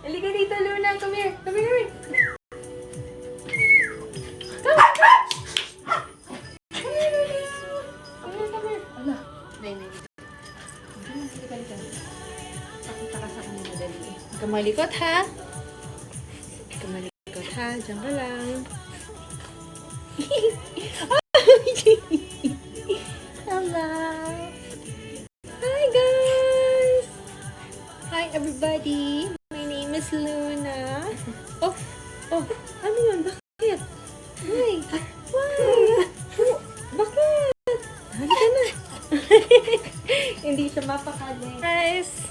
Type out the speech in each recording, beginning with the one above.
Halika dito, Luna. Come here. Come here, come here. Come here. Ala. Nay. Halika. Pakita ka sa kanya madali. Huwag ka malikot, ha? Huwag ka malikot, ha? Diyan ka lang. Hello. Hi, guys. Hi, everybody. My name is Luna. Oh, ano yun? Bakit? Why? Bakit? Halika na. Hindi siya mapakali. Guys.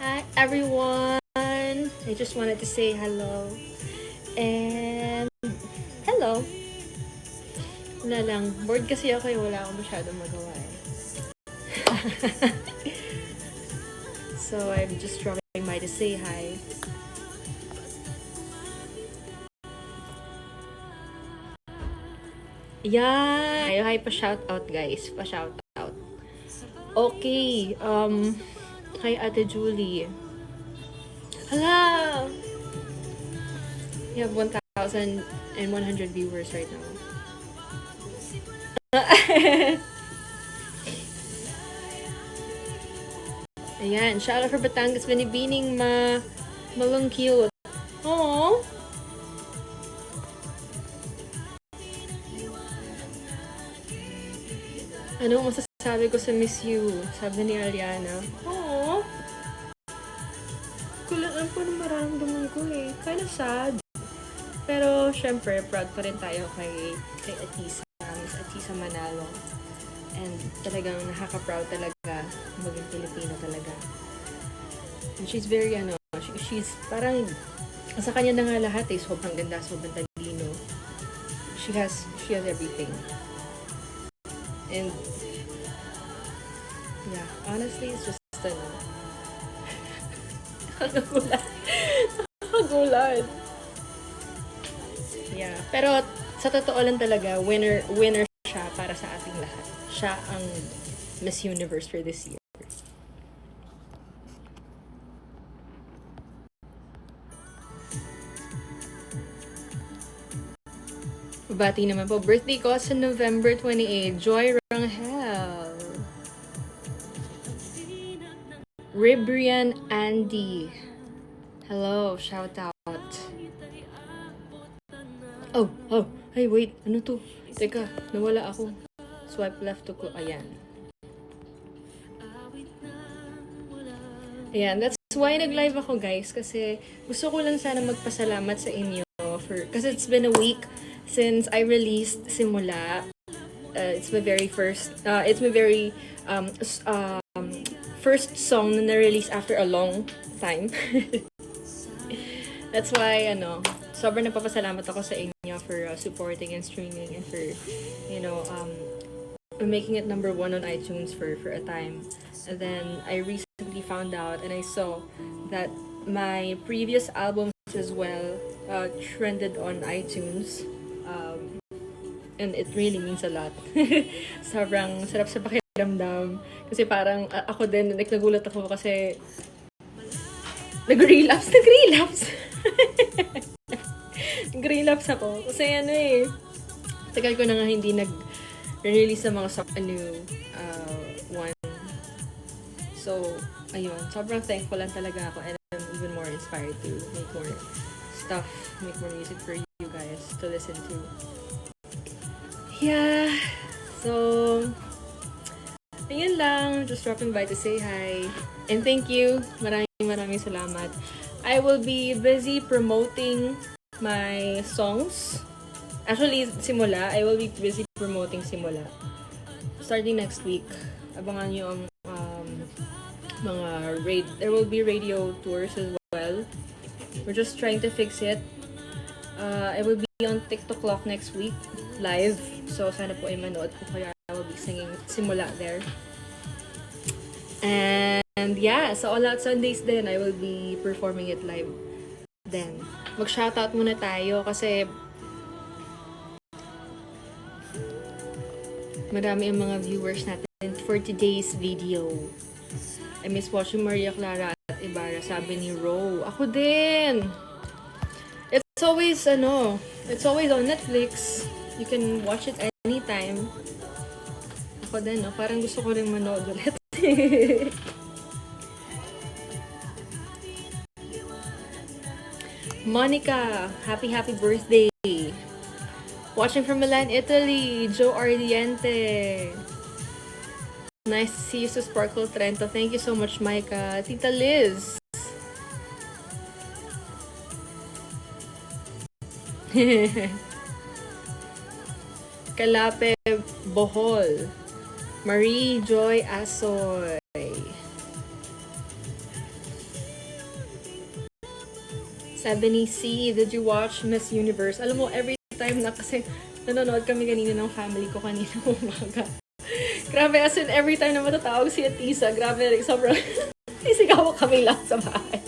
Hi, everyone. I just wanted to say hello. And hello. Wala lang. Bored kasi ako eh. Wala akong masyadong magawa eh. So, I'm just dropping by to say hi. Yeah! Hi, pa-shout out guys. Pa-shout out. Okay. Kay Ate Julie. Hala! You have 1,100 viewers right now. Ayan, shout out for Batangas, Binibining Malong cute. Aww. Ano masasabi ko sa Miss You? Sabi ni Ariana. Aww. Kulaan po ng maramdaman ko eh. Kind of sad. Pero, syempre, proud pa rin tayo kay Atisa. Miss Atisa Manalo. And talagang nakaka-proud talaga maging Pilipino talaga. And she's very, she's parang, sa kanya na nga lahat eh, sobrang ganda, sobrang talino. She has everything. And, yeah, honestly, it's just, nakakagulan. Yeah, pero sa totoo lang talaga, winner siya para sa ating lahat. Siya ang Miss Universe for this year. Bati naman po. Birthday ko sa November 28. Joy Rangel. Ribrian Andy. Hello, shout out. Oh, hey, wait, ano to? Teka, nawala ako. Swipe left to ko, ayan. Ayan, that's why nag-live ako guys, kasi gusto ko lang sana magpasalamat sa inyo kasi it's been a week since I released Simula. It's my very first first song na na-release after a long time. That's why, sobrang nagpapasalamat ako sa inyo for supporting and streaming and for, making it number 1 on iTunes for a time. And then, I recently found out and I saw that my previous albums as well trended on iTunes. And it really means a lot. Sobrang sarap sa pakiramdam. Kasi parang ako din, nagulat ako kasi nag-relapse. Nag-relapse ako. Kasi tagal ko na nga hindi nag-release ng mga one. So, ayun. Sobrang thankful lang talaga ako and I'm even more inspired to make more stuff, make more music for you guys to listen to. Yeah. So, ayun lang. Just dropping by to say hi. And thank you. Maraming salamat. I will be busy promoting my songs. Actually, Simula. I will be busy promoting Simula. Starting next week. Abangan nyo ang there will be radio tours as well. We're just trying to fix it. I will be on TikTok Lock next week. Live. So, sana po ay manood ko kaya I will be singing Simula there. And yeah, so All Out Sundays din, I will be performing it live then. Mag-shoutout muna tayo kasi marami ang mga viewers natin for today's video. I miss watching Maria Clara at Ibarra, sabi ni Ro. Ako din! It's always on Netflix. You can watch it anytime. Ako din, no? Parang gusto ko rin manood ulit. Monica, happy birthday. Watching from Milan, Italy, Joe Ardiente. Nice to see you sa Sparkle Trento. Thank you so much, Micah. Tita Liz. Kalape Bohol. Marie Joy Asoy. Sebony C, did you watch Miss Universe? Alam mo, every time na kasi nanonood kami kanina ng family ko kanina umaga. Grabe, as in every time na matatawag si Atisa, grabe, like, sobrang isigaw kami lahat sa bahay.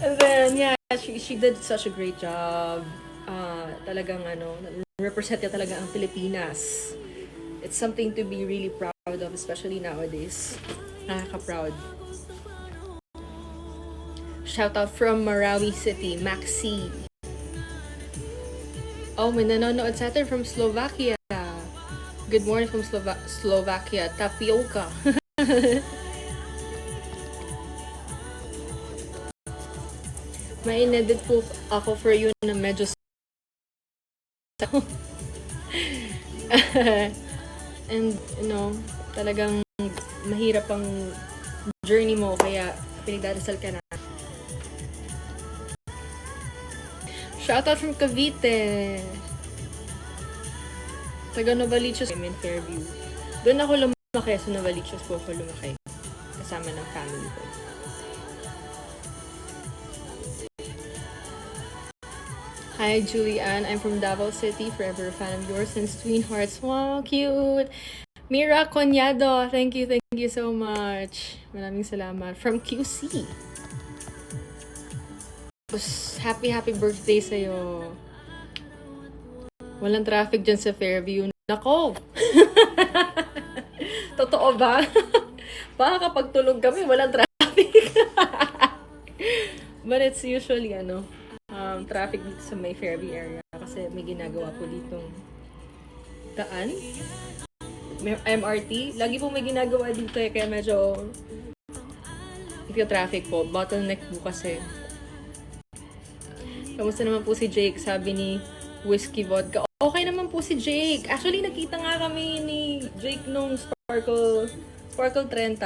And then, yeah, she did such a great job. Talagang, represent niya talaga ang Pilipinas. It's something to be really proud of, especially nowadays. Nakaka-proud. Shout out from Marawi City, Maxi. Oh, may nanonood sa atin from Slovakia. Good morning from Slovakia. Tapioca. May inedit po ako for you na medyo and, talagang mahirap ang journey mo, kaya pinagdadasal ka na. Shoutout from Cavite. Taga Novaliches, I'm in Fairview. Doon ako lumaki, sa Novaliches po ako lumaki. Kasama ng family ko. Hi, Julianne. I'm from Davao City. Forever a fan of yours since Twin Hearts. Wow, cute! Mira Conyado. Thank you so much. Maraming salamat. From QC. Happy birthday sa'yo. Walang traffic dyan sa Fairview. Nako! Totoo ba? Baka kapag tulog kami, walang traffic. But it's usually, traffic dito sa may Fairview area. Kasi may ginagawa po ditong daan. May MRT. Lagi po may ginagawa dito kaya medyo traffic po. Bottleneck po kasi. Kamusta naman po si Jake? Sabi ni Whiskey Vodka. Okay naman po si Jake. Actually, nakita nga kami ni Jake nung Sparkle 30.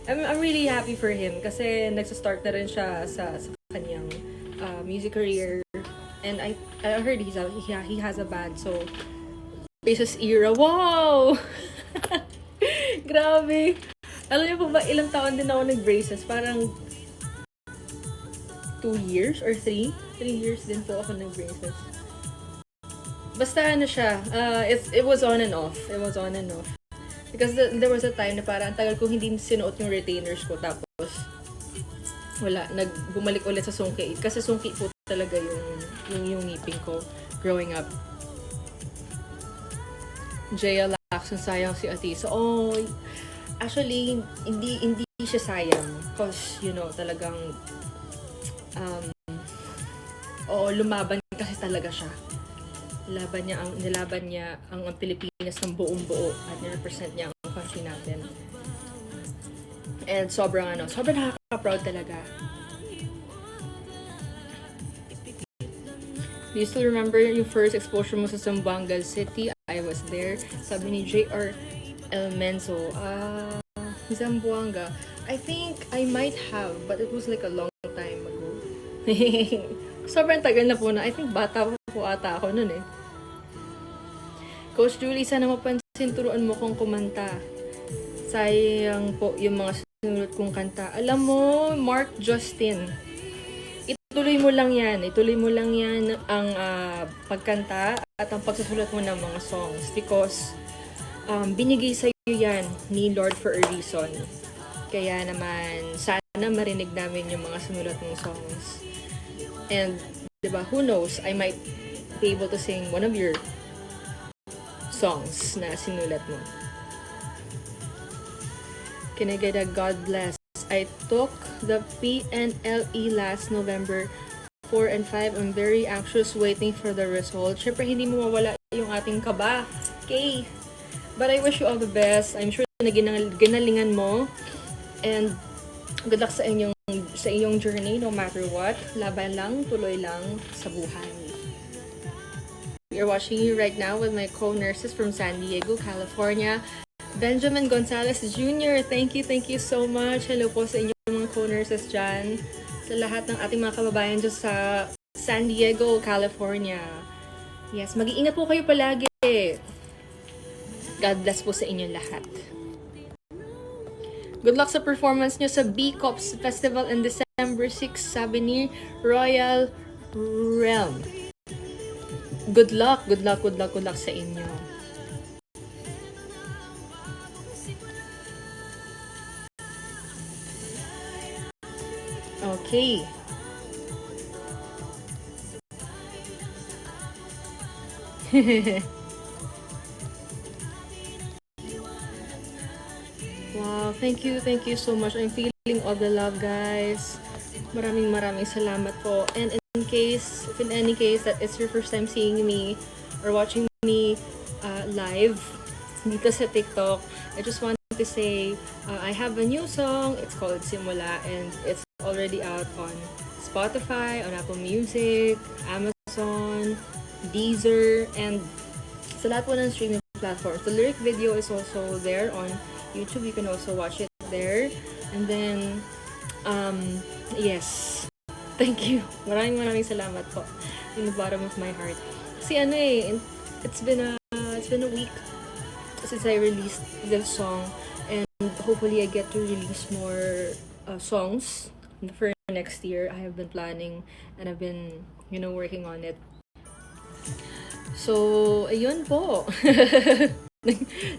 I'm really happy for him kasi nagsa-start na rin siya sa kanyang music career. And I heard he has a band. So, Braces era. Wow! Grabe. Alam niyo po ba, ilang taon din ako nag-braces? Parang 2 years or 3? 3 years din po ako nag-braces. Basta siya, it was on and off. It was on and off. Because there was a time na parang tagal ko hindi sinuot yung retainers ko. Tapos, wala, bumalik ulit sa sungki. Kasi sungki po talaga yung ngipin ko growing up. Jaya Lacson, sayang si Atisa. Oh, actually, hindi siya sayang. Cause, talagang, lumaban kasi talaga siya. Nilaban niya ang Pilipinas ng buong-buo at nirepresent niya ang country natin. And sobrang nakaka-proud talaga. Do you still remember yung first exposure mo sa Zamboanga City? I was there. Sabi ni J.R. Elmenzo. Zamboanga. I think I might have, but it was like a long time ago. Sobrang tagal na po na. I think bata po ata ako nun eh. Coach Julie, sana mapansin, turuan mo kong kumanta. Sayang po yung mga sinulot kong kanta. Alam mo, Mark Justin, ituloy mo lang yan ang pagkanta at ang pagsusulat mo ng mga songs because binigay sa iyo yan ni Lord for a reason. Kaya naman, sana marinig namin yung mga sinulat mong songs. And, diba, who knows, I might be able to sing one of your songs na sinulat mo. Can I get a God bless? I took the PNLE last November 4 and 5. I'm very anxious waiting for the result. Syempre, hindi mo mawala yung ating kaba. Okay. But I wish you all the best. I'm sure na ginalingan mo. And good luck sa inyong journey no matter what. Laban lang, tuloy lang sa buhay. We are watching you right now with my co-nurses from San Diego, California. Benjamin Gonzalez Jr., thank you so much. Hello po sa inyong mga co-nurses dyan. Sa lahat ng ating mga kababayan dyan sa San Diego, California. Yes, mag-iingat po kayo palagi. God bless po sa inyo lahat. Good luck sa performance nyo sa B-Cops Festival in December 6, sabi ni Royal Realm. Good luck sa inyo. Okay. Wow, thank you so much. I'm feeling all the love, guys. Maraming salamat po. And if in any case that it's your first time seeing me or watching me live dito sa TikTok, I just wanted to say I have a new song. It's called Simula, and it's already out on Spotify, on Apple Music, Amazon, Deezer, and sa lahat po ng streaming platforms. The lyric video is also there on YouTube. You can also watch it there. And then, yes. Thank you. Maraming salamat po. In the bottom of my heart. Kasi it's been a week since I released this song, and hopefully I get to release more songs for next year. I have been planning and I've been, working on it. So, ayun po.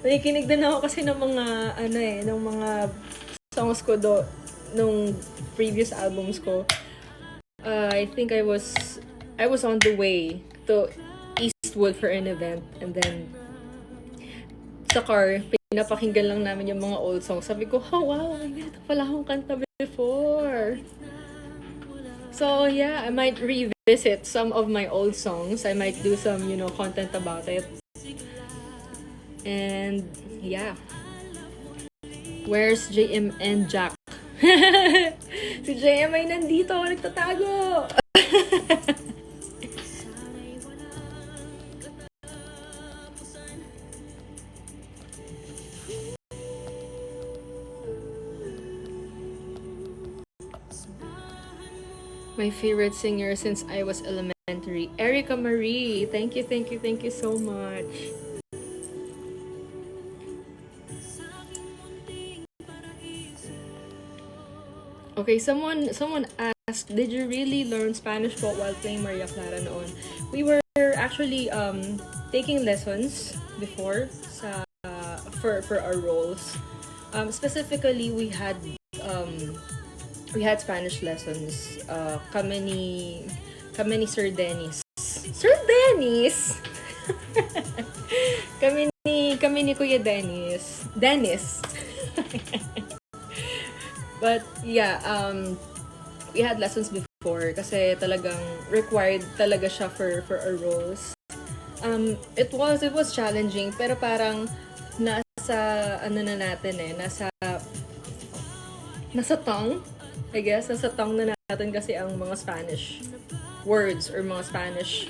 Nakikinig din ako kasi ng mga songs ko nung previous albums ko. I think I was on the way to Eastwood for an event, and then sa car, pinapakinggan lang namin yung mga old songs. Sabi ko, oh wow, may ganito pala akong kanta before. So yeah, I might revisit some of my old songs. I might do some, content about it. And yeah. Where's JM and Jack? Si JM ay nandito, nagtatago. My favorite singer since I was elementary, Erica Marie. Thank you so much. Okay, someone asked, did you really learn Spanish po while playing Maria Clara noon? We were actually taking lessons before for our roles. Specifically, we had Spanish lessons. Kami ni Sir Dennis. Sir Dennis. kami ni Kuya Dennis. But yeah, we had lessons before kasi talagang required talaga siya for our roles. It was challenging, pero parang nasa tongue, I guess. Nasa tongue na natin kasi ang mga Spanish words or mga Spanish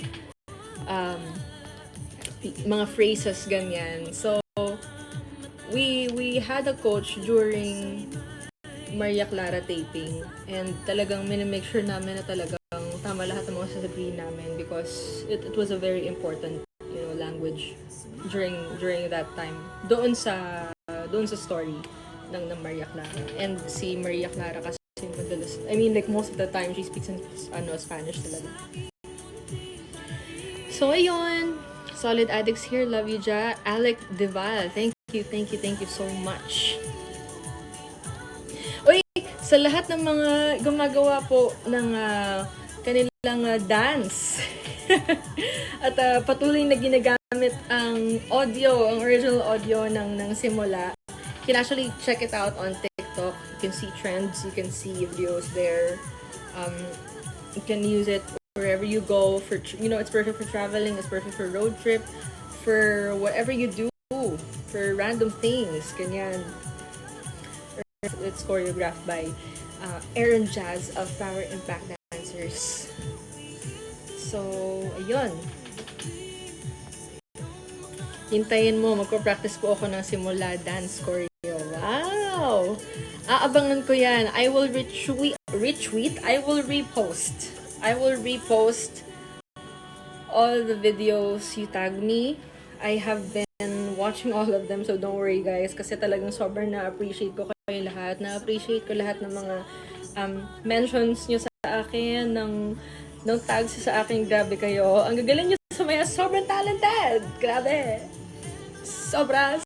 mga phrases ganyan. So we had a coach during Maria Clara taping, and talagang minimake sure namin na talagang tama lahat ng mga sasabihin namin because it was a very important language during that time doon sa story ng Maria Clara. And si Maria Clara kasi madalas, most of the time she speaks in Spanish talaga. So ayun, Solid Addicts here, love you ja. Alec Deval, thank you so much. Sa lahat ng mga gumagawa po ng kanilang dance at patuloy na ginagamit ang original audio ng Simula, can actually check it out on TikTok. You can see trends, you can see videos there. You can use it wherever you go. For it's perfect for traveling, it's perfect for road trip, for whatever you do, for random things. Ganyan. It's choreographed by Aaron Jazz of Power Impact Dancers. So, ayun. Hintayin mo, magpo-practice po ako ng simula dance choreo. Wow! Aabangan ko yan. I will retweet, I will repost. I will repost all the videos you tag me. I have been watching all of them, so don't worry guys, kasi talagang sobrang na-appreciate ko kayo lahat. Na-appreciate ko lahat ng mga mentions nyo sa akin, ng tags sa akin. Grabe kayo. Ang gagaling nyo sa mga sobrang talented. Grabe. Sobra.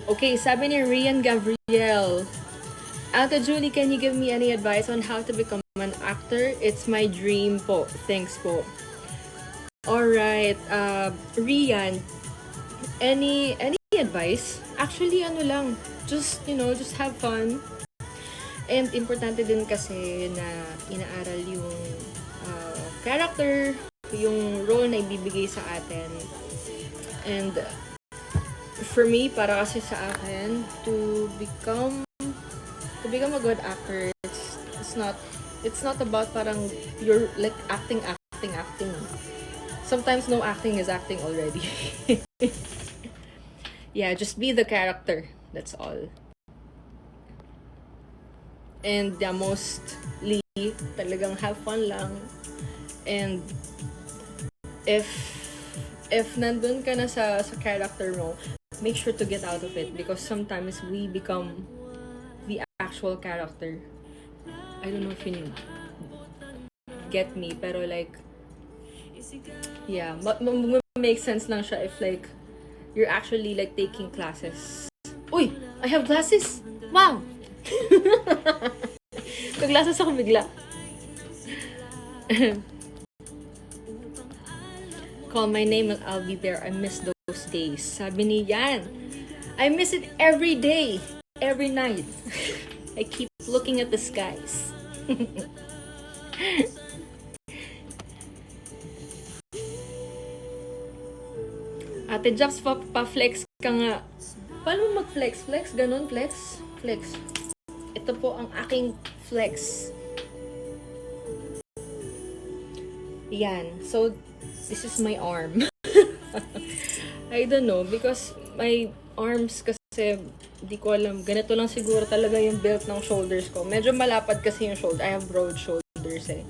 Okay, sabi ni Rian Gabriel, Ate Julie, can you give me any advice on how to become an actor? It's my dream po. Thanks po. Alright, Rian, any advice? Actually, ano lang, just have fun. And importante din kasi na inaaral yung character, yung role na ibibigay sa atin. And for me, para kasi sa akin, to become a good actor, it's not about parang you're like acting. Sometimes no acting is acting already. Yeah, just be the character. That's all. And mostly, talagang have fun lang. And if nandun ka na sa character mo, make sure to get out of it, because sometimes we become the actual character. I don't know if you get me, pero like, yeah, make sense lang siya if like you're actually like taking classes. Uy, I have glasses. Wow. Naglasses ako bigla. Call my name and I'll be there. I miss those days. Sabi ni Yan, I miss it every day, every night. I keep looking at the skies. Ate Japs, pa-flex ka nga. Paano mag-flex? Flex? Ganon? Flex? Flex. Ito po ang aking flex. Yan. So, this is my arm. I don't know, because my arms kasi, di ko alam, ganito lang siguro talaga yung built ng shoulders ko. Medyo malapad kasi yung shoulder. I have broad shoulders eh.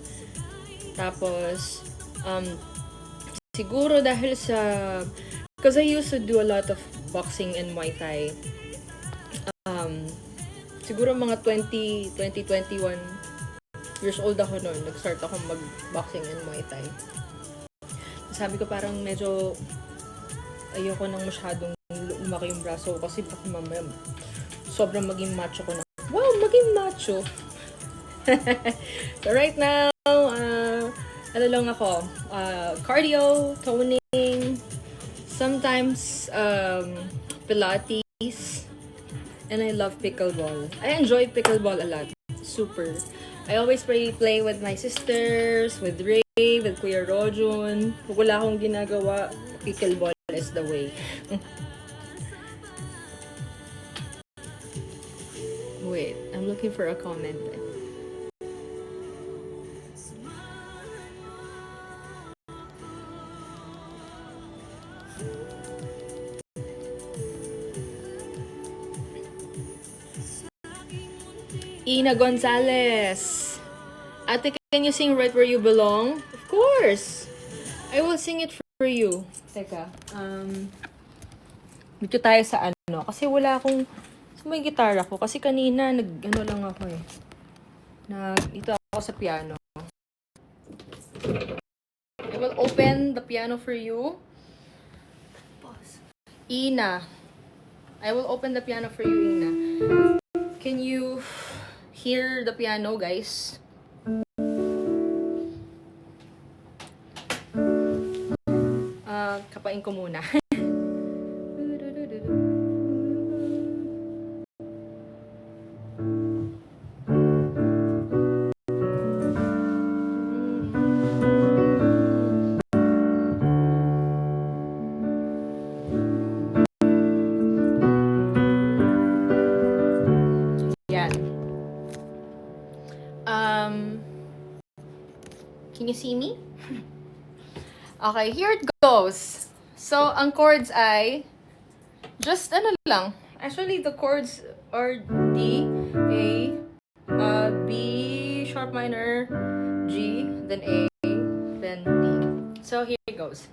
Tapos, siguro dahil sa, because I used to do a lot of boxing and Muay Thai. Siguro mga 21 years old ako noon. Nag-start ako mag-boxing and Muay Thai. Sabi ko parang medyo ayoko nang masyadong lumaki yung braso ko kasi baka mamaya sobrang maging macho ko na. Wow, maging macho! So right now, ano lang ako, cardio, toning, sometimes Pilates, and I love pickleball. I enjoy pickleball a lot. Super. I always play with my sisters, with Ray, with Kuya Rojun. Kung wala akong ginagawa, pickleball is the way. Wait, I'm looking for a comment. Ina Gonzalez. Ate, can you sing Right Where You Belong? Of course! I will sing it for you. Teka, dito tayo sa ano. Kasi wala akong, may gitara ko. Kasi kanina, ano lang ako eh. Dito ako sa piano. I will open the piano for you. Ina. I will open the piano for you, Ina. Can you hear the piano, guys? Kapain ko muna. Can you see me? Okay, here it goes. So, ang chords ay just ano lang. Actually, the chords are D, A, B sharp minor, G, then A, then D. So, here it goes.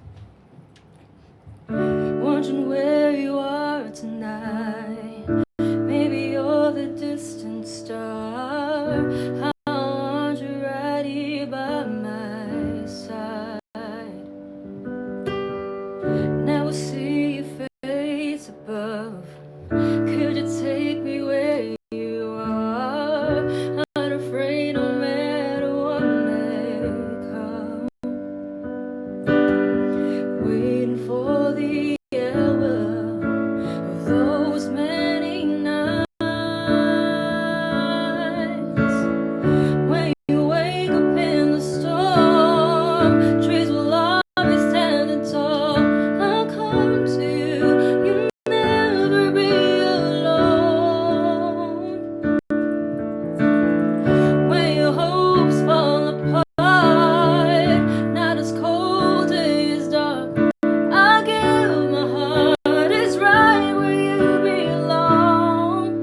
Wondering where you are tonight. Maybe you're the distant star. I want you right here by my side. Never see your face above. Could you take me where you are? Not afraid no matter what may come. Waiting for the hour of those many nights when you wake up in the storm. Trees will always stand tall. I'll come to you. You'll never be alone. When your hopes fall apart, not as cold as dark. I give my heart, it's right where you belong,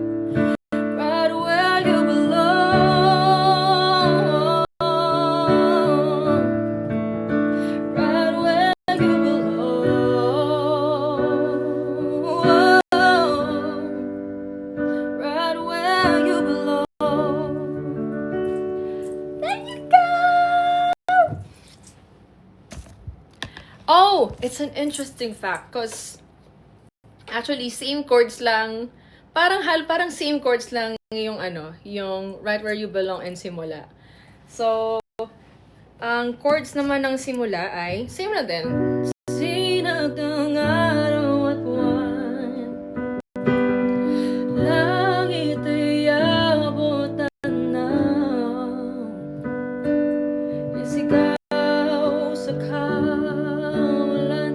right where you belong, right where you belong, right where you belong. There you go! Oh, it's an interesting fact because actually same chords lang, parang same chords lang yung yung right where you belong and simula. So, ang chords naman ng simula ay same na din. Sinag ng araw at buwan, langit ay abot na isigaw sa kawalan,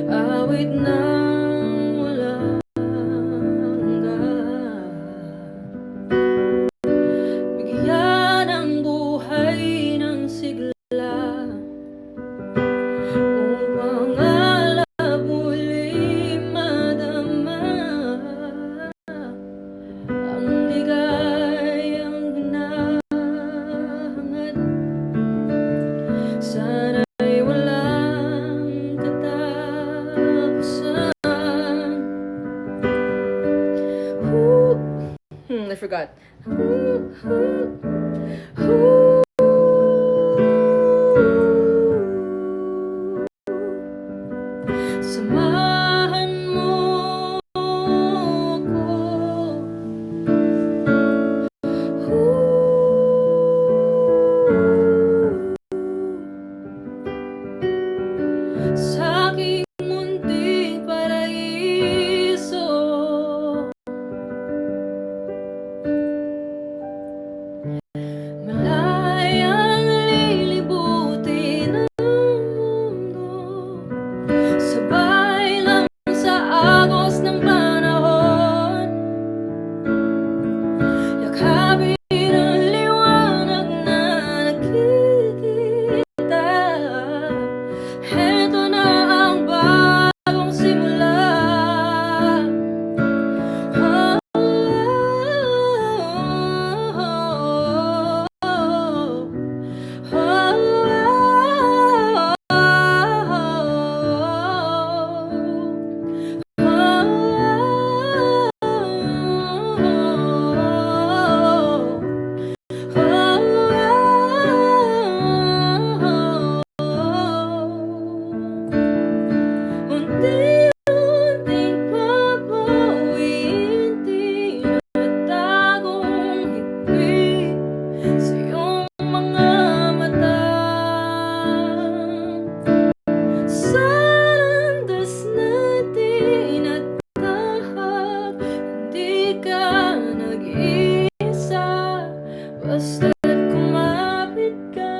awit ng walang hanggan. Bigyan ang buhay ng sigla upang alab muli madama ang ligayang hinahangad. Sana'y walang katapusan. I forgot. Samahan mo ko sa aking munting paraiso. Malayang lilibutin ang mundo, sabay lang sa agos ng panahon. Yakapin ang liwanag na nakikita. Heto na ang bagong simula. Oh, oh, oh, oh. basta't kumapit ka.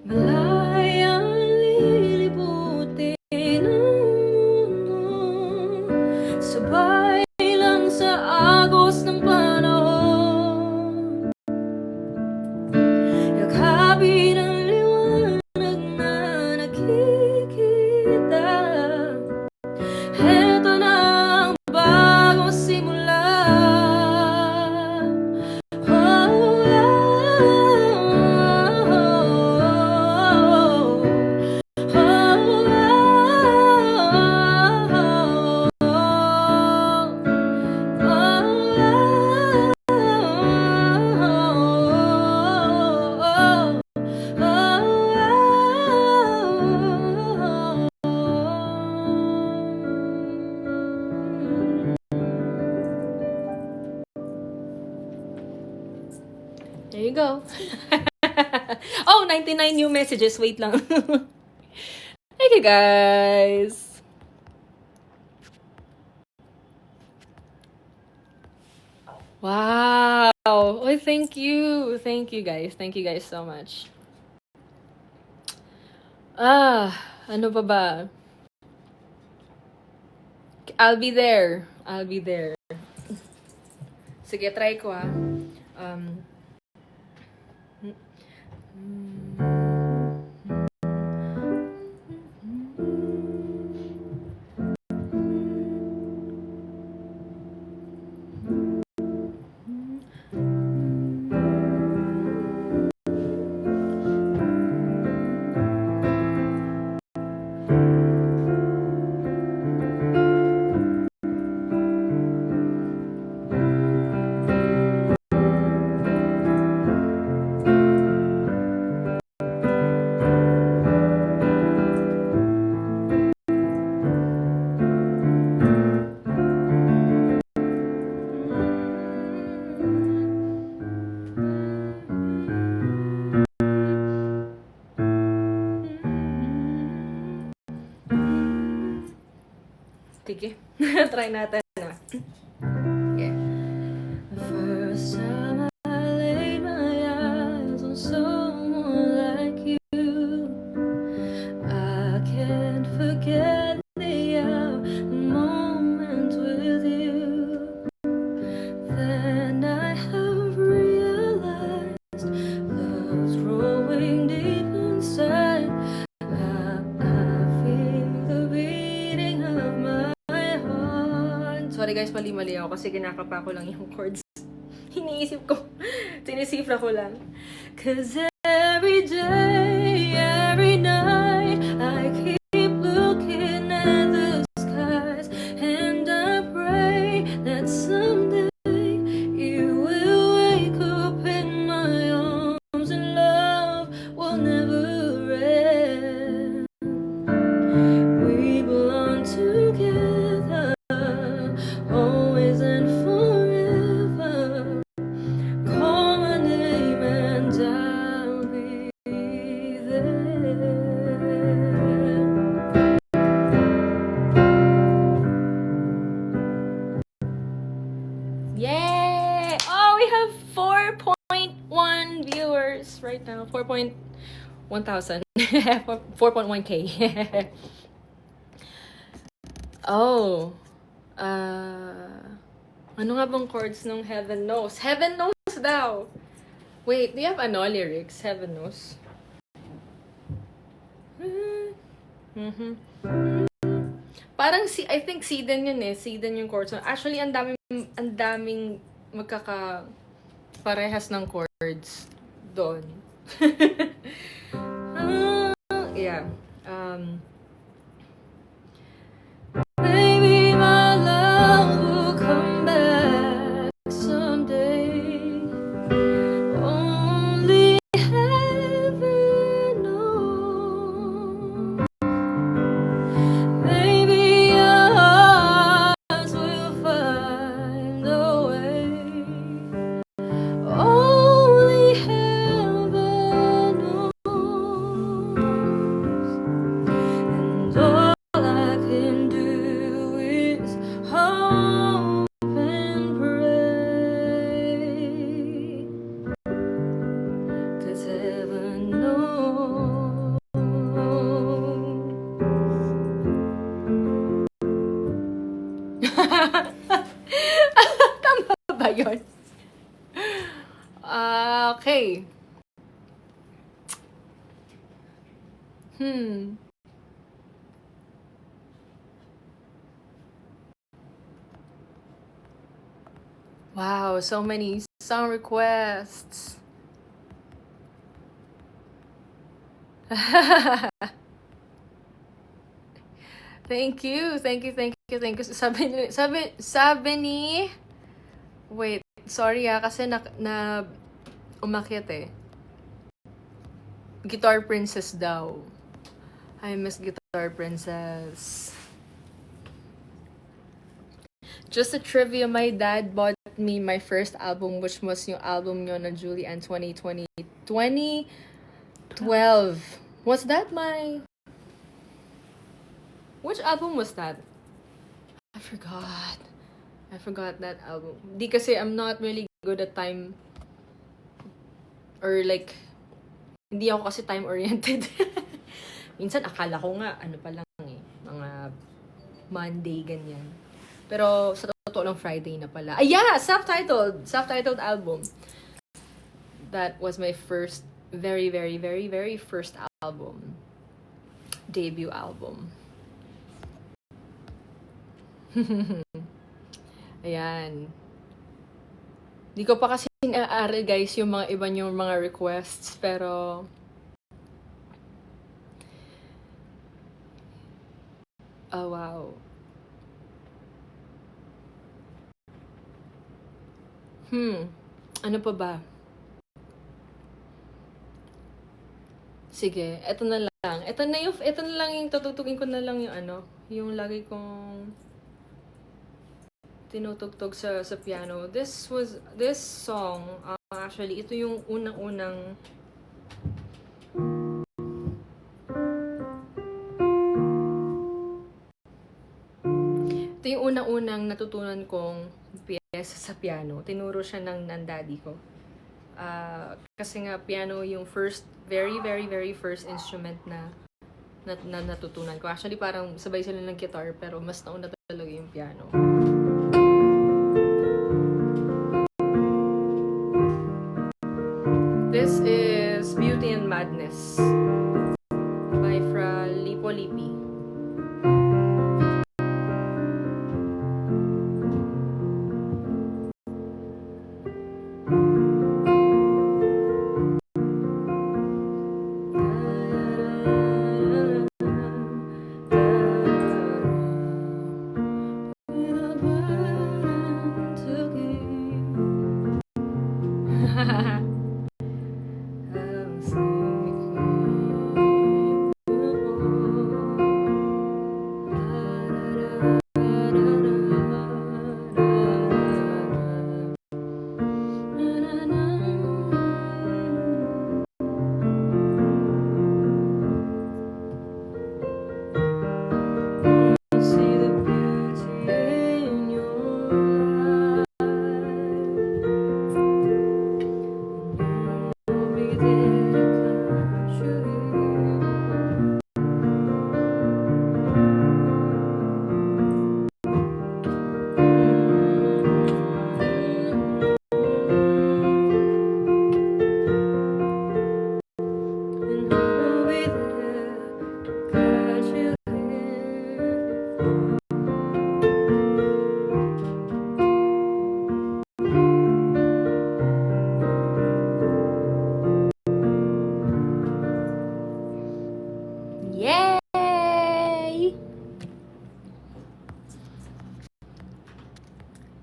Malayang lilibutin ang mundo, sabay lang sa agos ng panahon. Yakapin ang liwanag na nakikita. Heto na ang bagong simula. There you go. Oh, 99 new messages. Wait lang. Thank you, guys. Wow. Oh, thank you. Thank you, guys. Thank you, guys, so much. Ano pa ba? I'll be there. I'll be there. Sige, try ko, ha. Sige. Try natin, ha. Okay. The first time I laid my eyes on someone like you, I can't forget the hour, the moment with you. Then I have realized love's growing deep inside. I feel the beating of my heart. Sorry guys, mali-mali ako kasi kinakapa ko lang yung chords. Iniisip ko, sinisifra ko lang. 'Cause every day, every night, I keep looking at the skies, and I pray that someday you will wake up in my arms and love will never end. We belong together, always and forever. Call my name and I'll be there. Yay! Oh, we have 4.1 viewers right now. 4.1,000. 4.1K. Oh. Ano nga bang chords ng Heaven Knows? Heaven Knows daw! Wait, do you have lyrics? Heaven Knows. Parang I think Siden yun eh. Siden yung chords. Actually, ang daming parehas ng chords doon. Yeah. Maybe my love will come back someday. Only heaven knows. Maybe your hearts will find a way. Only heaven knows. Tama ba yun? Okay. Wow, so many song requests. Thank you. Sabi ni, wait, sorry kasi na umakyat eh. Guitar Princess daw. I miss Guitar Princess. Just a trivia, my dad bought me my first album, which was yung album nyo na Julie and 2012. Was that my... Which album was that? I forgot that album. Di kasi I'm not really good at time, or like, hindi ako kasi time-oriented. Minsan akala ko nga, ano pa lang eh, mga Monday, ganyan. Pero sa totoo lang Friday na pala. Yeah! Self-titled album. That was my first, very, very, very, very first album. Debut album. Ayan. Di ko pa kasi inaaral guys yung mga iba yung mga requests, pero oh wow. Ano pa ba? Sige, eto na lang. Eto na lang yung tutugtugin ko na lang yung ano, yung lagi kong tinutugtog sa piano. This song, actually, ito yung unang-unang natutunan kong piyesa sa piano. Tinuro siya ng daddy ko. Kasi nga, piano yung very, very, very first instrument na natutunan ko. Actually, parang sabay sila ng guitar, pero mas nauna talaga yung piano. This is Beauty and Madness by Fra Lipo Lippi.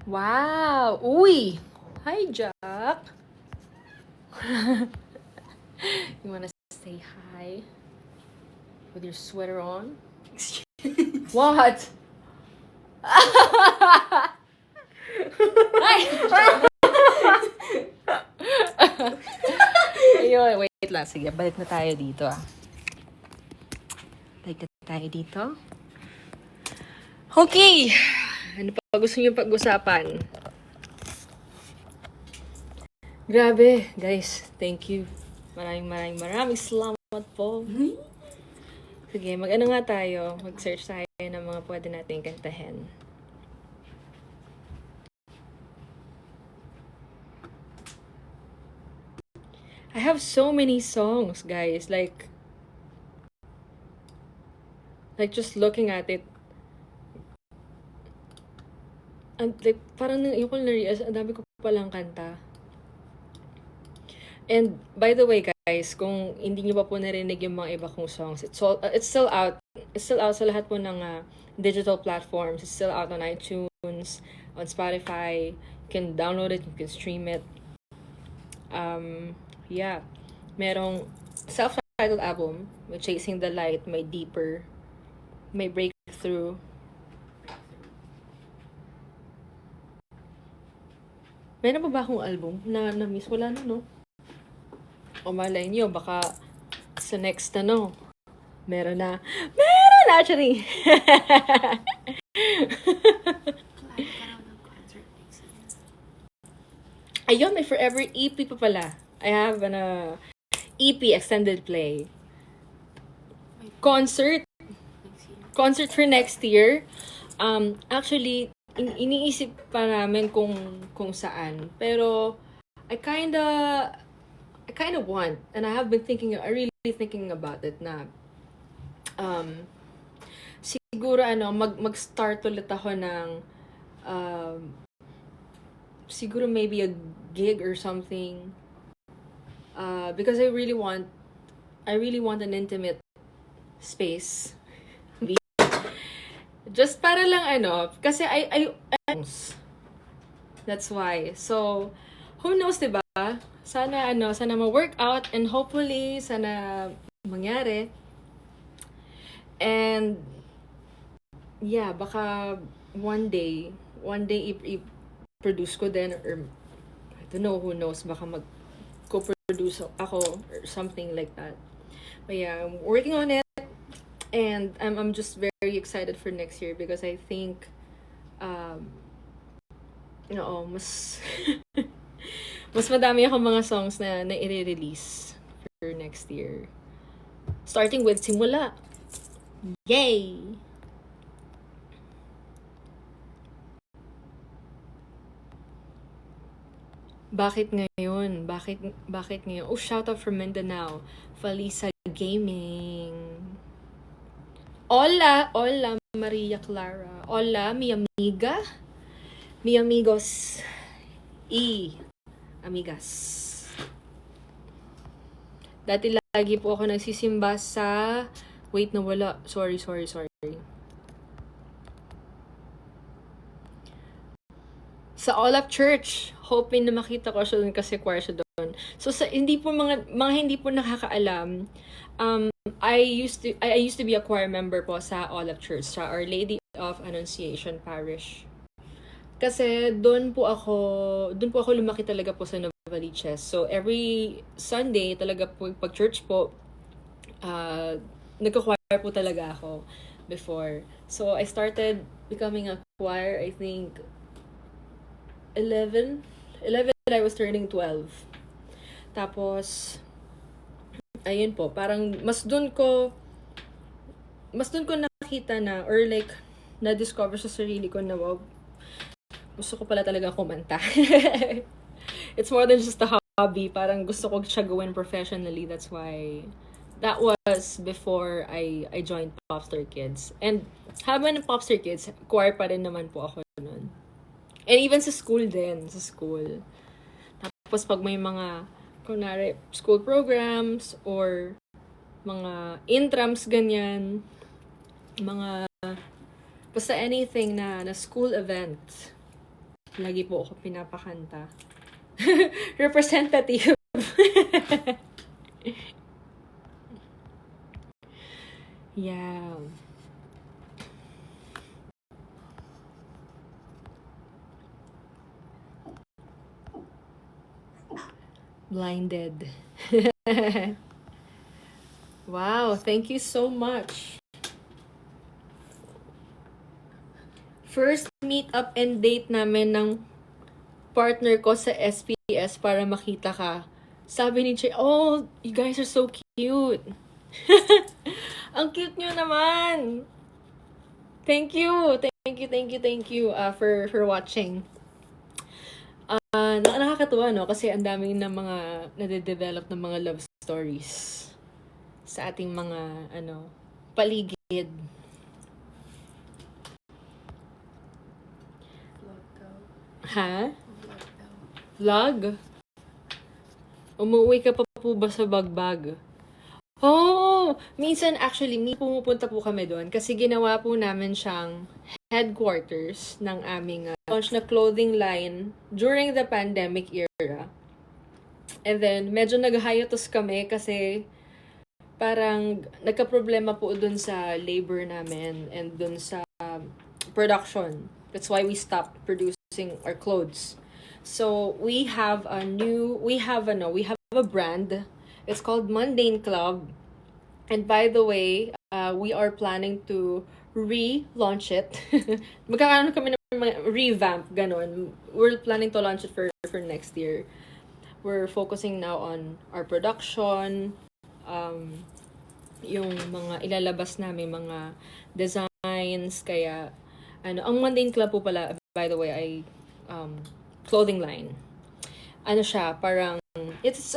Wow! Uy! Hi, Jack! You wanna say hi? With your sweater on? What? Ayun, wait lang. Sige, balik na tayo dito Okay! Ano pa gusto niyo pag-usapan? Grabe, guys. Thank you. Maraming salamat po. Sige, mag-ano nga tayo. Mag-search tayo ng mga pwede nating kantahin. I have so many songs, guys. Like just looking at it, and like parang yung ko na-realize, ang dami ko palang kanta. And by the way, guys, kung hindi niyo pa po narinig yung mga iba kong songs, it's still out. It's still out sa lahat po ng digital platforms. It's still out on iTunes, on Spotify. You can download it, you can stream it. Yeah. Merong self-titled album, may Chasing the Light, may Deeper, may Breakthrough. Meron pa ba akong album na na-miss? Wala na, no? O malay nyo, baka sa next meron na. Meron actually! Ayun, may Forever EP pa pala. I have an EP extended play. Concert for next year. Actually, iniisip pa namin kung saan. Pero I kinda want, and I really thinking about it na siguro mag-start ulit ako ng siguro maybe a gig or something, because I really want an intimate space. Just para lang kasi I that's why. So who knows, diba? Sana ma-work out, and hopefully sana mangyari. And yeah, baka one day i-produce ko din, or I don't know, who knows, baka mag-co-produce ako or something like that. But yeah, I'm working on it, and I'm just very excited for next year because I think mas mas madami akong mga songs na i-release for next year. Starting with Simula. Yay! Bakit ngayon? Bakit ngayon? Oh, shout out from Mindanao. Falisa Gaming. Hola Maria Clara. Hola mi amiga. Mi amigos. Amigas. Dati lagi po ako nagsisimba sa... Wait, nawala. Sorry. Sa All Up Church. Hoping na makita ko siya doon kasi choir siya doon. So sa hindi po mga hindi po nakakaalam, I used to be a choir member po sa All Up Church, sa Our Lady of Annunciation Parish. Kasi doon po ako lumaki talaga po sa Novaliches. So every Sunday talaga po pag church po, nagko-choir po talaga ako before. So I started becoming a choir, I think 11 I was turning 12. Tapos ayun po, parang mas doon ko nakita na, or like na-discover sa sarili ko na wow, gusto ko pala talaga kumanta. It's more than just a hobby. Parang gusto ko siya gawin professionally. That's why that was before I joined Popstar Kids. And habang ng Popstar Kids, choir pa rin naman po ako noon. And even sa school din, Tapos pag may mga kunwari school programs or mga intrams ganyan, mga basta anything na school event, lagi po ako pinapakanta. Representative. Yeah. Blinded. Wow, thank you so much. First meet up and date namin ng partner ko sa SPS para makita ka. Sabi ni Che, oh, you guys are so cute. Ang cute nyo naman. Thank you for watching. Nakakatuwa, no? Kasi ang dami ng mga nade-develop ng mga love stories sa ating mga, paligid. Ha? Vlog? Umuwi ka pa po ba sa Bagbag? Oh, minsan actually, pumupunta po kami doon kasi ginawa po namin siyang headquarters ng aming launch na clothing line during the pandemic era. And then, medyo nag-hiatus kami kasi parang nagka-problema po dun sa labor namin and dun sa production. That's why we stopped producing our clothes. So, we have a brand. It's called Mundane Club. And by the way, we are planning to relaunch it. Magkakaroon kami ng mga revamp, ganon. We're planning to launch it for next year. We're focusing now on our production, yung mga ilalabas namin, mga designs, kaya, ang Mundane Club po pala, by the way, ay clothing line. Siya, parang, it's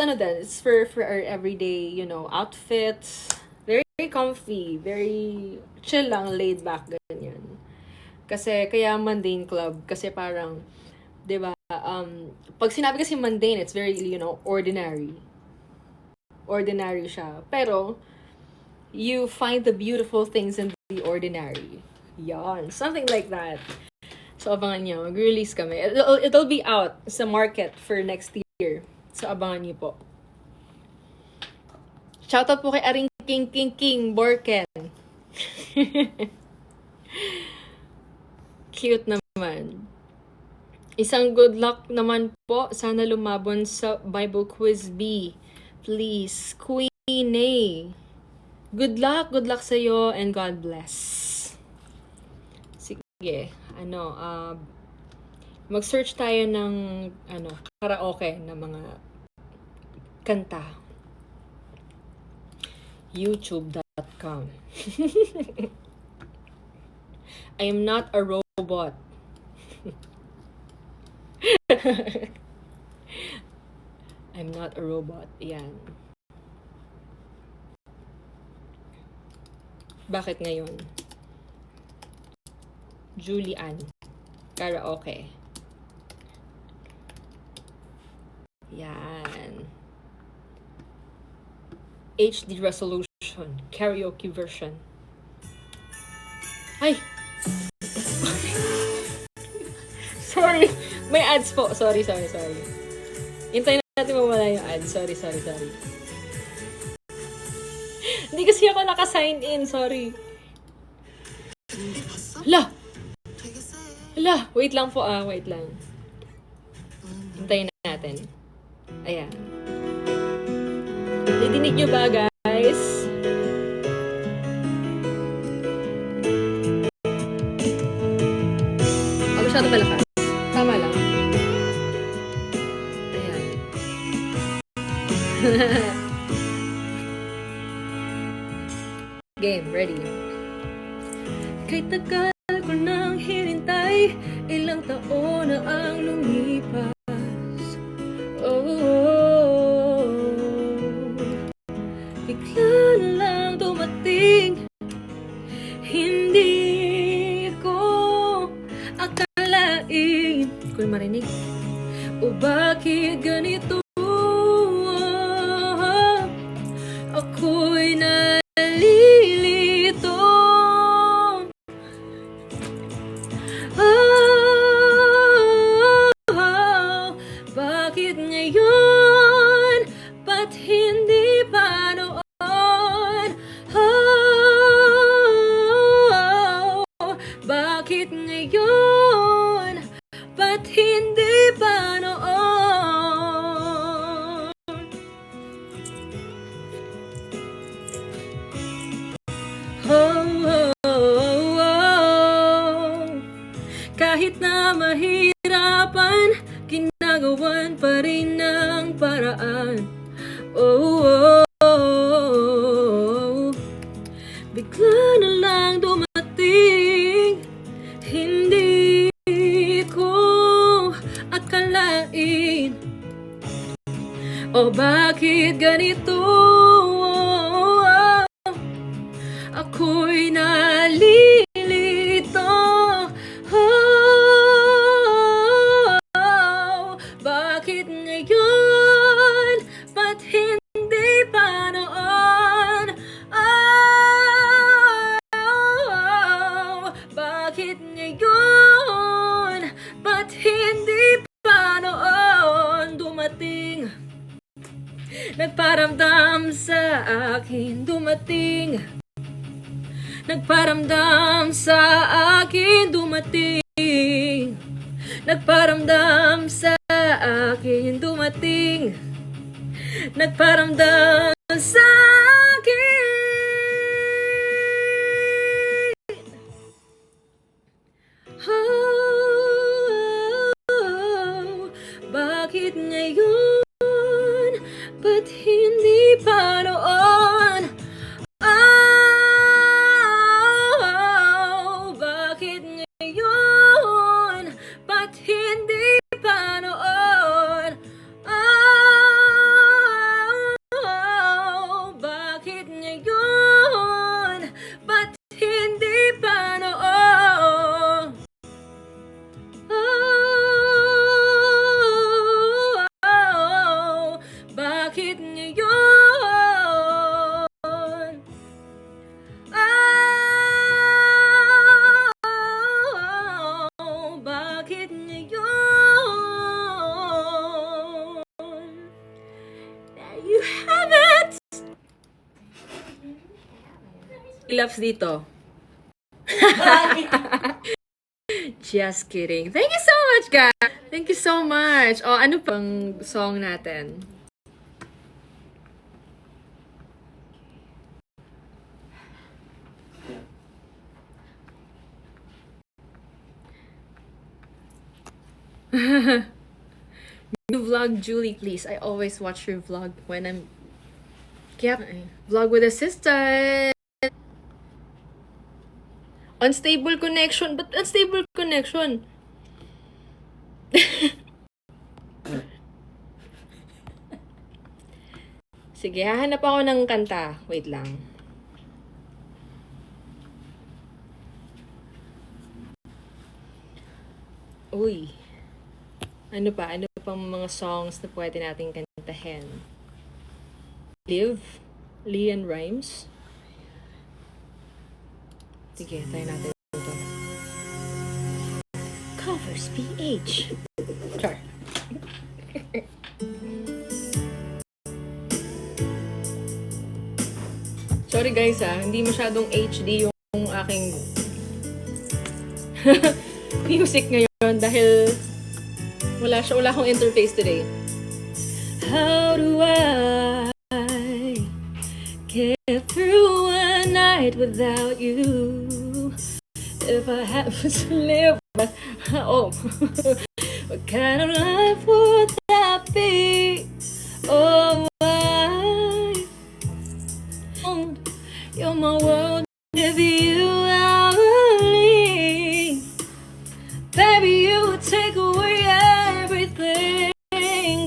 for our everyday, outfits. Very comfy, very chill lang, laid back, ganyan. Kasi, kaya Mundane Club, kasi parang, 'di ba? Pag sinabi kasi mundane, it's very, ordinary. Ordinary siya. Pero, you find the beautiful things in the ordinary. Yan. Something like that. So, abangan nyo. Mag-release kami. It'll be out sa market for next year. So, abangan nyo po. Shoutout po kay Aring King Borken. Cute naman. Isang good luck naman po. Sana lumabon sa Bible Quiz B. Please. Queen A. Good luck sa'yo and God bless. Sige. Mag-search tayo ng karaoke na mga kanta. youtube.com. I am not a robot. I'm not a robot. Yan. Bakit ngayon? Julian. Karaoke. Yan. HD resolution. Karaoke version. Ay! Sorry. May ads po. Sorry. Hintayin natin mawala yung ads. Sorry. Hindi kasi ako naka-sign in. Sorry. Hala! Wait lang po Wait lang. Hintayin natin. Ayan. Didinig nyo ba, guys? Masyado malakas. Tama lang. Ayan. Game, ready. Kay tagal ko nang hinintay, ilang taon na ang lumipas. Bigla na lang dumating, hindi ko akalain. Hindi ko marinig. O bakit ganito? Ako'y nalilito. Bakit ngayon? Ba't hindi pa noon? Bakit ngayon? Ba't hindi pa noon? Kahit na mahirapan, ginagawan pa rin ng paraan. Bigla na lang dumating, hindi ko akalain. akalain? O bakit ganito? Ako'y nalilito. Bakit ngayon? Ba't hindi pa noon? Bakit ngayon? Ba't hindi pa noon dumating? Nagparamdam sa akin dumating. Nagparamdam sa akin dumating. Nagparamdam sa akin dumating. Nagparamdam sa akin. Bakit ngayon? Ba't hindi pa noon? Bakit ngayon? Ba't hindi pa noon? Bakit ngayon? Ba't hindi pa noon? Bakit ngayon? Bakit ngayon? There you have it! Loves dito. Just kidding. Thank you so much, guys. Thank you so much. Oh, ano pang song natin? You vlog, Julie, please. I always watch your vlog when I'm... Kaya, vlog with a sister. Unstable connection. But unstable connection? Sige, hahanap ako ng kanta. Wait lang. Uy. Ano pa? Ano pang mga songs na pwede nating kantahin? Live? Leon Rhymes? Sige, tayo natin ito. Covers PH. Char. Sorry guys hindi masyadong HD yung aking music ngayon dahil wala akong interface today. How do I get through a night without you? If I have to live, what kind of life would that be? Oh, you're my world, if you ever leave, baby, you would take away everything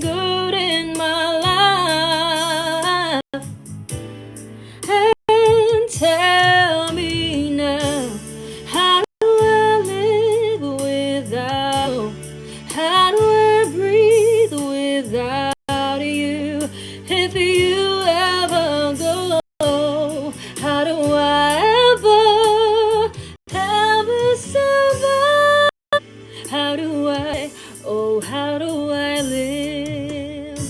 good in my life. And tell me now, how do I live without? How do I breathe without you? If you ever go, how do I ever survive? How do I live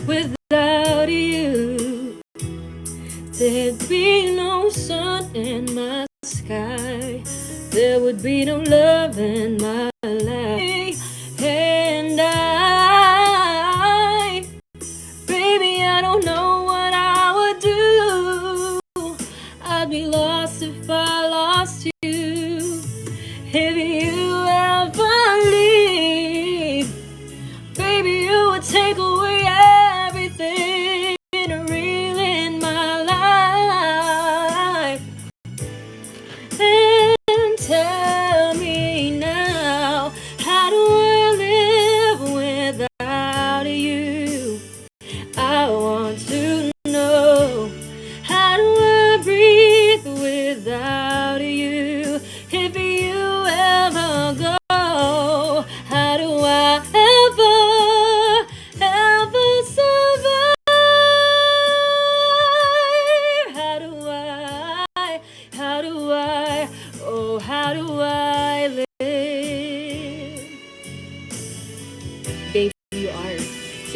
without you? There'd be no sun in my sky. There would be no love in my life. And baby, I don't know what I would do. I'd be lost if I lost you. If you ever leave, baby, you would take away everything real in my life. And tell me now,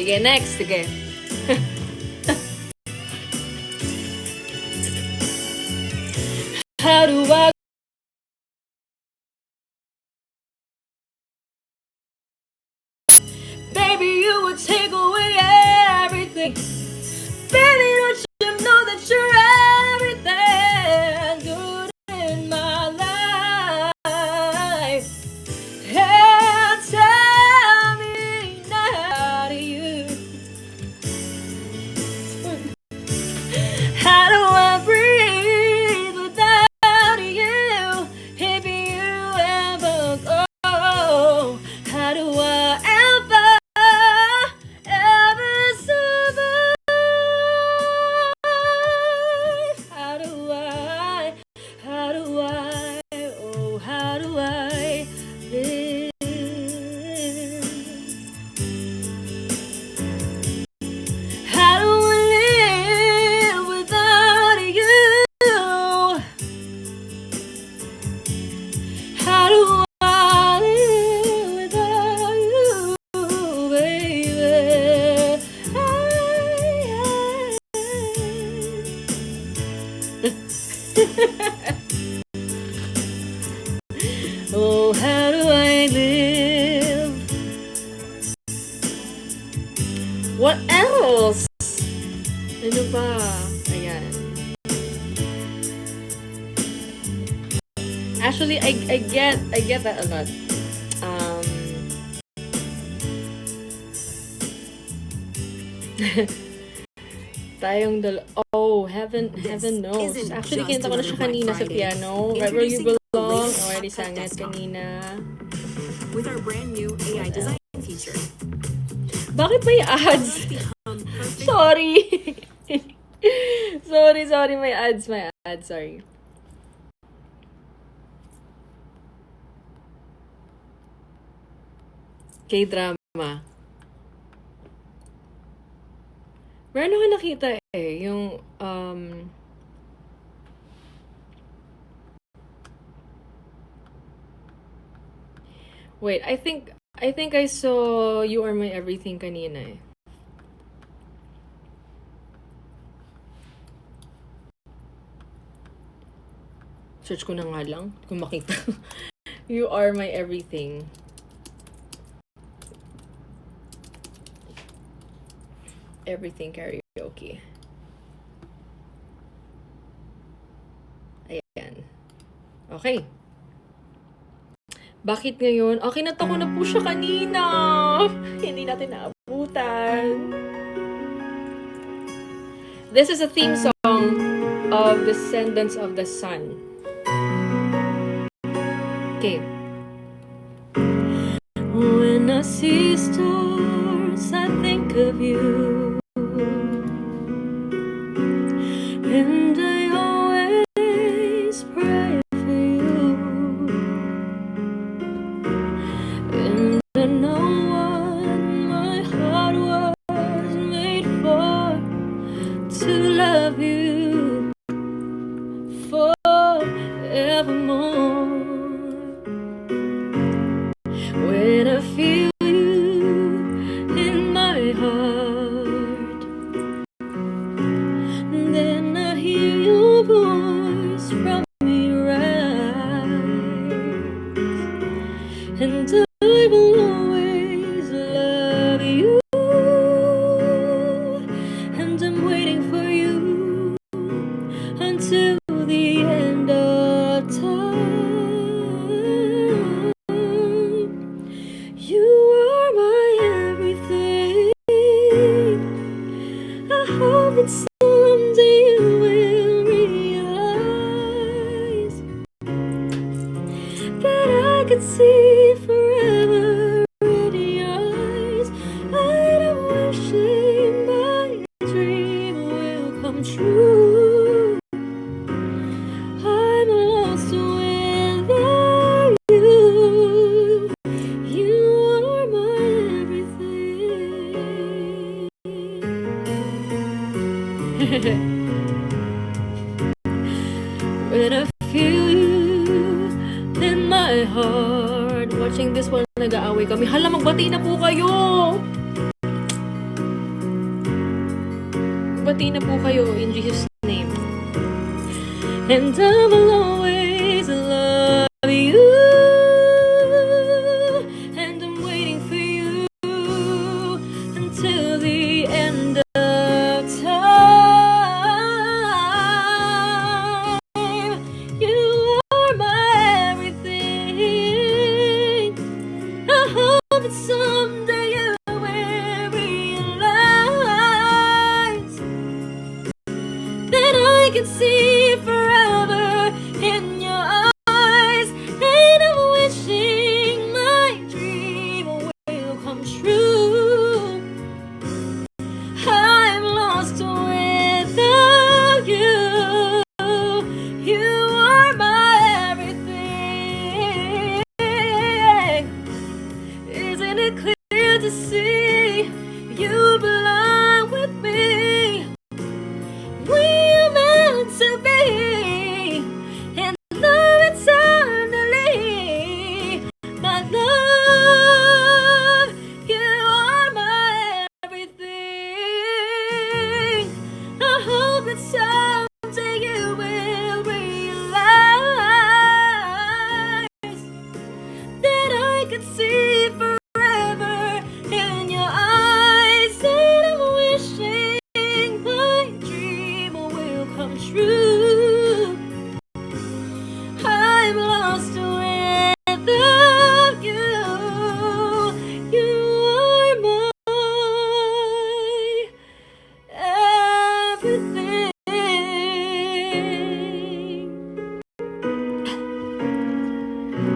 Sige, next. Sige. How do I baby, you would take away everything. Baby, don't you know that you're everything good in my life? And tell me now, do you? How do I breathe without you? If you ever go, how do I ever survive? How do I, oh, how do I live? How do I live without you? How do I live without you, baby? Oh, how do I live? What else? Ano ba? Ayan. Actually, I get that a lot. Tayong oh, heaven knows. Actually, kinta ko na siya kanina sa piano. Right where you belong. Already sang it kanina. With our brand new AI design feature. Bakit may ads? Sorry. sorry, may ads, sorry. K-drama. Meron ako nakita yung, wait, I think I saw You Are My Everything kanina eh. Search ko na nga lang kung makita. You Are My Everything. Everything karaoke. Ayan. Okay. Bakit ngayon? Okay, kinanta ko na po siya kanina. Hindi natin naabutan. This is a theme song of Descendants of the Sun. Okay. When I see stars, I think of you. And I always pray for you. And I know what my heart was made for, to love you forevermore. When I feel you in my heart, then I hear your voice from your eyes, and I will always love you, and I'm waiting for you until the end of time. You are my everything. I hope that someday you will realize that I could see forever in your eyes. And I'm wishing my dream will come true. I'm lost without you. You are my everything. When I feel you in my heart. Watching this one, nag-aaway kami. Hala, magbati na po kayo! magbati na po kayo in Jesus' name. And I will always love you. And I'm waiting for you until the end of time. You are my everything. I hope that someday you will realize that I can see forever in your eyes, and I'm wishing my dream will come true. I'm lost without you. You are my everything. Isn't it clear to see you belong with me? We are meant to be in love eternally. My love, you are my everything. I hope that someday you will realize that I could see forever in your eyes, and I'm wishing my dream will come true. I'm lost without you. You are my everything.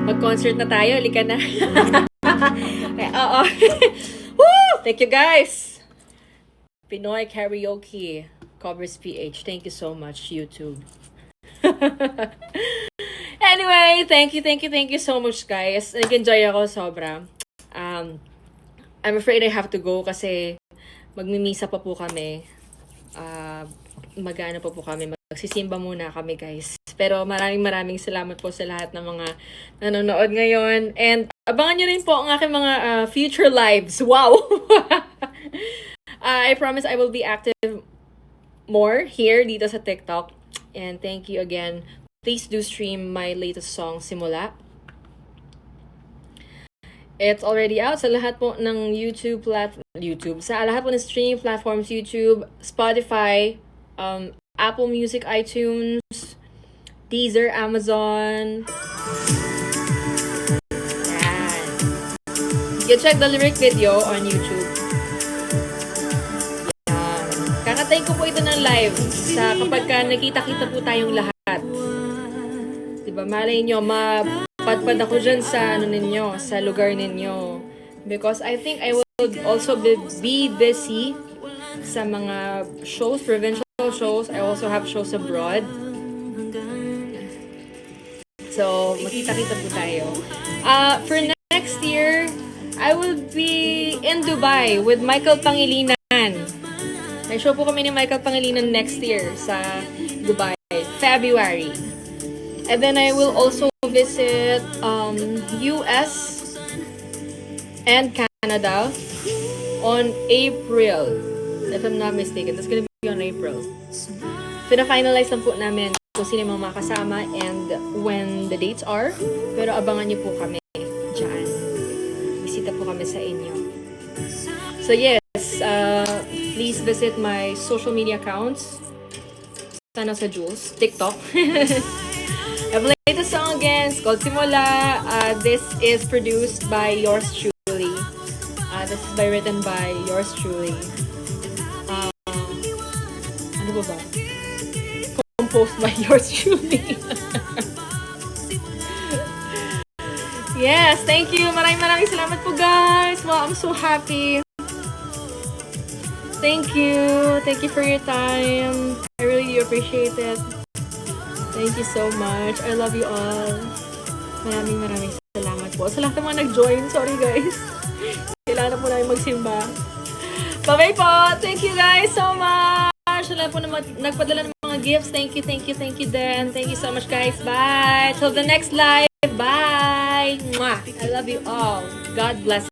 Mag-concert na tayo, halika na. Oo. Woo! Thank you guys. Pinoy Karaoke covers PH. Thank you so much, YouTube. Anyway, thank you so much, guys. Nag-enjoy ako sobra. I'm afraid I have to go kasi magmimisa pa po kami. Mag-ano pa po kami. Magsisimba muna kami, guys. Pero maraming salamat po sa lahat ng mga nanonood ngayon. And abangan nyo rin po ang aking mga future lives. Wow! I promise I will be active more here dito sa TikTok. And thank you again. Please do stream my latest song, Simula. It's already out sa lahat po ng sa lahat po ng streaming platforms, YouTube, Spotify, Apple Music, iTunes, Deezer, Amazon. Yan. You can check the lyric video on YouTube. Yan. Kakatayin ko po ito ng live sa kapag ka nakita-kita po tayong lahat. Diba, malay nyo, mapadpad ako dyan sa, ninyo, sa lugar ninyo. Because I think I will also be busy sa mga shows, provincial shows. I also have shows abroad. So, makita-kita po tayo. For next year, I will be in Dubai with Michael Pangilinan. May show po kami ni Michael Pangilinan next year sa Dubai, February. And then I will also visit US and Canada on April, if I'm not mistaken. That's gonna be on April. Pina-finalize lang po namin kung sino yung mga makasama and when the dates are. Pero abangan niyo po kami dyan. Bisita po kami sa inyo. So yes, please visit my social media accounts. Sana sa Jules, TikTok. I played the song again. It's called Simula. This is produced by yours truly. This is written by yours truly. Ano ba? Composed by yours truly. Yes, thank you. Maraming salamat po, guys. Wow, I'm so happy. Thank you. Thank you for your time. I really do appreciate it. Thank you so much. I love you all. Maraming salamat po. Sa lahat ng mga nag-join. Sorry, guys. Kailangan po namin magsimba. Bye-bye po. Thank you, guys, so much. Sa lahat po na nagpadala ng mga gifts. Thank you then. Thank you so much, guys. Bye. Till the next live. Bye. Mwah. I love you all. God bless.